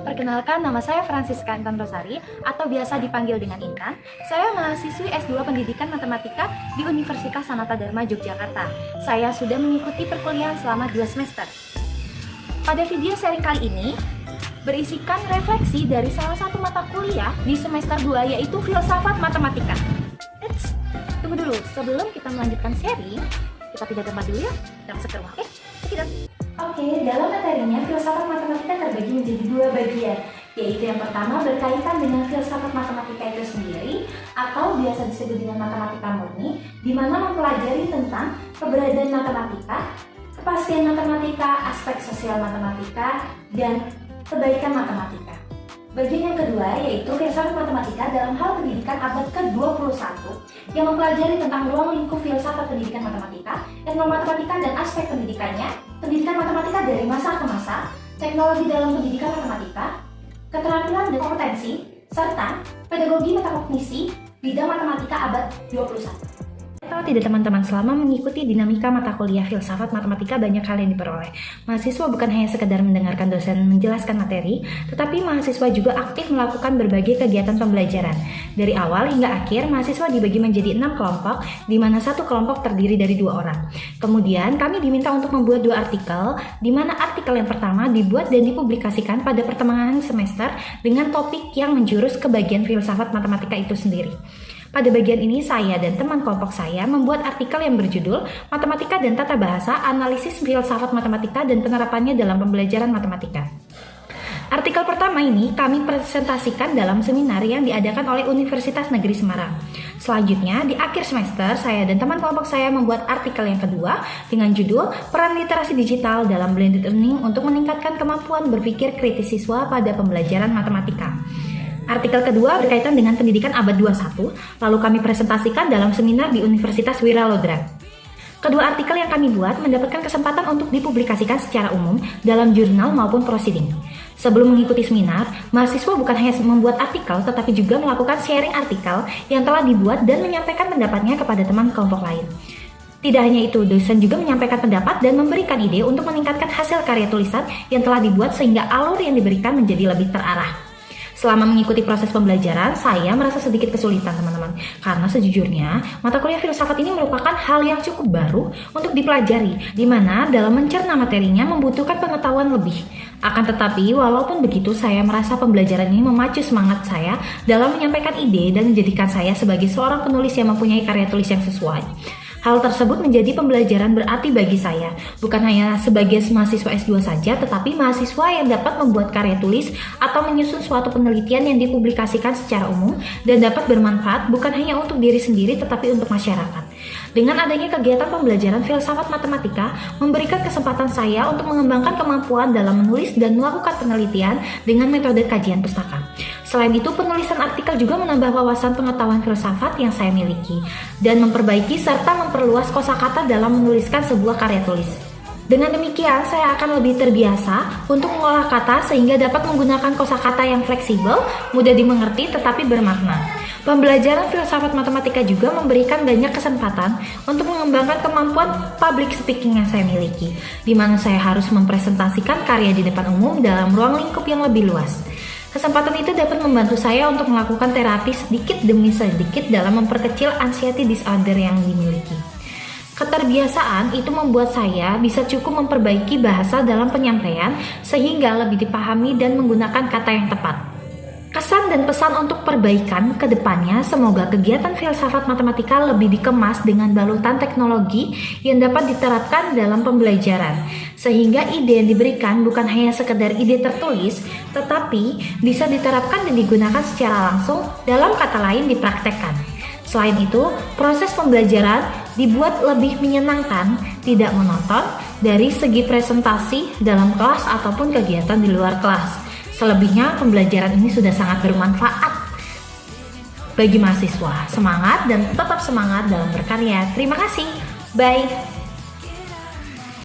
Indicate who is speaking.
Speaker 1: perkenalkan nama saya Francisca Intan Rosari atau biasa dipanggil dengan Intan. Saya mahasiswi S2 Pendidikan Matematika di Universitas Sanata Dharma Yogyakarta. Saya sudah mengikuti perkuliahan selama 2 semester. Pada video sharing kali ini, berisikan refleksi dari salah satu mata kuliah di semester 2 yaitu Filsafat Matematika. Eits, tunggu dulu, sebelum kita melanjutkan sharing, kita pindah tempat dulu ya, kita masuk ke rumah, oke? Oke, dalam materinya filsafat matematika terbagi menjadi 2 bagian, yaitu yang pertama berkaitan dengan filsafat matematika itu sendiri atau biasa disebut dengan matematika murni, di mana mempelajari tentang keberadaan matematika, kepastian matematika, aspek sosial matematika, dan kebaikan matematika. Bagian yang kedua yaitu filsafat matematika dalam hal pendidikan abad ke-21 yang mempelajari tentang ruang lingkup filsafat pendidikan matematika, etnomatematika dan aspek pendidikannya, pendidikan matematika dari masa ke masa, teknologi dalam pendidikan matematika, keterampilan dan kompetensi, serta pedagogi metakognisi bidang matematika abad 21. Tahu tidak teman-teman, selama mengikuti dinamika mata kuliah filsafat matematika banyak hal yang diperoleh. Mahasiswa bukan hanya sekedar mendengarkan dosen menjelaskan materi, tetapi mahasiswa juga aktif melakukan berbagai kegiatan pembelajaran. Dari awal hingga akhir, mahasiswa dibagi menjadi 6 kelompok, di mana satu kelompok terdiri dari 2 orang. Kemudian kami diminta untuk membuat 2 artikel, di mana artikel yang pertama dibuat dan dipublikasikan pada pertengahan semester dengan topik yang menjurus ke bagian filsafat matematika itu sendiri. Pada bagian ini, saya dan teman kelompok saya membuat artikel yang berjudul Matematika dan Tata Bahasa, Analisis Filsafat Matematika dan Penerapannya dalam Pembelajaran Matematika. Artikel pertama ini kami presentasikan dalam seminar yang diadakan oleh Universitas Negeri Semarang. Selanjutnya, di akhir semester, saya dan teman kelompok saya membuat artikel yang kedua dengan judul Peran Literasi Digital dalam Blended Learning untuk Meningkatkan Kemampuan Berpikir Kritis Siswa pada Pembelajaran Matematika. Artikel kedua berkaitan dengan pendidikan abad 21, lalu kami presentasikan dalam seminar di Universitas Wiralodra. Kedua artikel yang kami buat mendapatkan kesempatan untuk dipublikasikan secara umum dalam jurnal maupun proceeding. Sebelum mengikuti seminar, mahasiswa bukan hanya membuat artikel, tetapi juga melakukan sharing artikel yang telah dibuat dan menyampaikan pendapatnya kepada teman kelompok lain. Tidak hanya itu, dosen juga menyampaikan pendapat dan memberikan ide untuk meningkatkan hasil karya tulisan yang telah dibuat sehingga alur yang diberikan menjadi lebih terarah. Selama mengikuti proses pembelajaran, saya merasa sedikit kesulitan teman-teman. Karena sejujurnya, mata kuliah filsafat ini merupakan hal yang cukup baru untuk dipelajari, di mana dalam mencerna materinya membutuhkan pengetahuan lebih. Akan tetapi, walaupun begitu, saya merasa pembelajaran ini memacu semangat saya dalam menyampaikan ide dan menjadikan saya sebagai seorang penulis yang mempunyai karya tulis yang sesuai. Hal tersebut menjadi pembelajaran berarti bagi saya, bukan hanya sebagai mahasiswa S2 saja, tetapi mahasiswa yang dapat membuat karya tulis atau menyusun suatu penelitian yang dipublikasikan secara umum dan dapat bermanfaat bukan hanya untuk diri sendiri tetapi untuk masyarakat. Dengan adanya kegiatan pembelajaran filsafat matematika memberikan kesempatan saya untuk mengembangkan kemampuan dalam menulis dan melakukan penelitian dengan metode kajian pustaka. Selain itu, penulisan artikel juga menambah wawasan pengetahuan filsafat yang saya miliki dan memperbaiki serta memperluas kosakata dalam menuliskan sebuah karya tulis. Dengan demikian, saya akan lebih terbiasa untuk mengolah kata sehingga dapat menggunakan kosakata yang fleksibel, mudah dimengerti tetapi bermakna. Pembelajaran filsafat matematika juga memberikan banyak kesempatan untuk mengembangkan kemampuan public speaking yang saya miliki, di mana saya harus mempresentasikan karya di depan umum dalam ruang lingkup yang lebih luas. Kesempatan itu dapat membantu saya untuk melakukan terapi sedikit demi sedikit dalam memperkecil anxiety disorder yang dimiliki. Keterbiasaan itu membuat saya bisa cukup memperbaiki bahasa dalam penyampaian sehingga lebih dipahami dan menggunakan kata yang tepat. Kesan dan pesan untuk perbaikan ke depannya, semoga kegiatan filsafat matematika lebih dikemas dengan balutan teknologi yang dapat diterapkan dalam pembelajaran, sehingga ide yang diberikan bukan hanya sekedar ide tertulis, tetapi bisa diterapkan dan digunakan secara langsung, dalam kata lain dipraktekkan. Selain itu, proses pembelajaran dibuat lebih menyenangkan, tidak monoton dari segi presentasi dalam kelas ataupun kegiatan di luar kelas. Selebihnya, pembelajaran ini sudah sangat bermanfaat bagi mahasiswa. Semangat dan tetap semangat dalam berkarya. Terima kasih. Bye.